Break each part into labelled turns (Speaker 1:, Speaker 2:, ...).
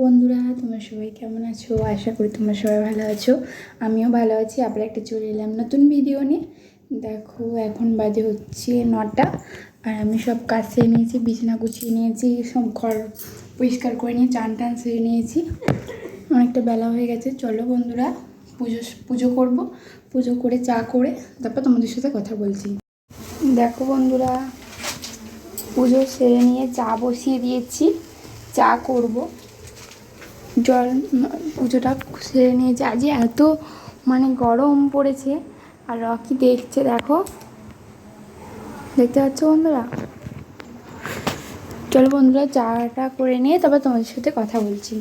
Speaker 1: বন্ধুরা, তোমরা সবাই কেমন আছো? আশা করি তোমরা সবাই ভালো আছো। আমিও ভালো আছি। আবার একটা চলে এলাম নতুন ভিডিও নিয়ে। দেখো, এখন বাজে হচ্ছে 9টা, আর আমি সব কাজ সেরে নিয়েছি, বিছানা গুছিয়ে নিয়েছি, সব ঘর পরিষ্কার করে নিয়ে চান টান সেরে নিয়েছি। অনেকটা বেলা হয়ে গেছে। চলো বন্ধুরা, পুজো করব। পুজো করে চা করে তারপর তোমাদের সাথে কথা বলছি। দেখো বন্ধুরা, পুজো সেরে নিয়ে চা বসিয়ে দিয়েছি, চা করব। পুজোটা সেরে নিয়েছে। আজ এত গরম পড়েছে, আর রকি দেখছে, দেখো, দেখতে পাচ্ছ বন্ধুরা? চলো বন্ধুরা, চাটা করে নিয়ে তারপর তোমাদের সাথে কথা বলছি।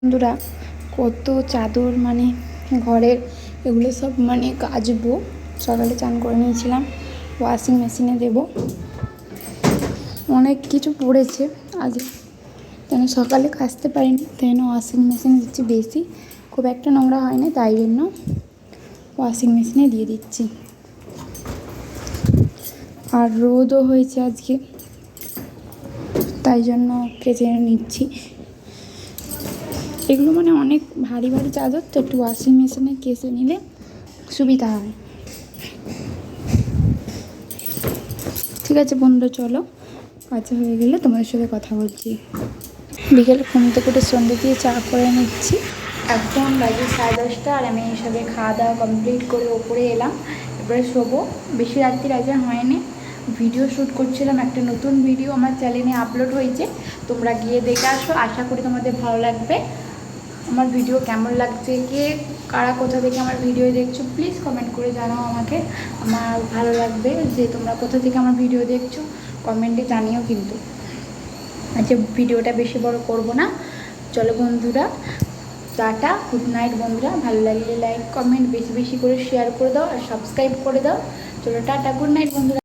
Speaker 1: বন্ধুরা, কত চাদর ঘরের, এগুলো সব কাচবো। সকালে চান করে নিয়েছিলাম, ওয়াশিং মেশিনে দেব। অনেক কিছু পড়েছে আজ, কেন সকালে কাচতে পারিনি, তাই জন্য ওয়াশিং মেশিনে দিচ্ছি। বেশি খুব একটা নোংরা হয় না, তাই জন্য ওয়াশিং মেশিনে দিয়ে দিচ্ছি। আর রোদও হয়েছে আজকে, তাই জন্য কেচে নিচ্ছি। এগুলো অনেক ভারী ভারী চাদর, তো একটু ওয়াশিং মেশিনে কেচে নিলে সুবিধা হয়। ঠিক আছে বন্ধুরা, চলো, কাঁচা হয়ে গেলে তোমাদের সাথে কথা বলছি। বিকেলে ঘুম থেকে উঠে সন্ধ্যে দিয়ে চা করে নিচ্ছি। এখন বাজে 10:30, আর আমি এইসবে খাওয়া দাওয়া কমপ্লিট করে ওপরে এলাম। এবারে শোবো। বেশি রাত্রির আজ হয়নি। ভিডিও শ্যুট করছিলাম, একটা নতুন ভিডিও আমার চ্যানেলে আপলোড হয়েছে, তোমরা গিয়ে দেখে আসো। আশা করি তোমাদের ভালো লাগবে। আমার ভিডিও কেমন লাগছে, কারা কোথা থেকে আমার ভিডিও দেখছো, প্লিজ কমেন্ট করে জানাও আমাকে। আমার ভালো লাগবে যে তোমরা কোথা থেকে আমার ভিডিও দেখছো, কমেন্টে জানিও কিন্তু। আচ্ছা, ভিডিওটা বেশি বড় করব না। চলো বন্ধুরা, টাটা, গুড নাইট বন্ধুরা। ভালো লাগলে লাইক কমেন্ট বেশি বেশি করে শেয়ার করে দাও, আর সাবস্ক্রাইব করে দাও। চলো টাটা, গুড নাইট বন্ধুরা।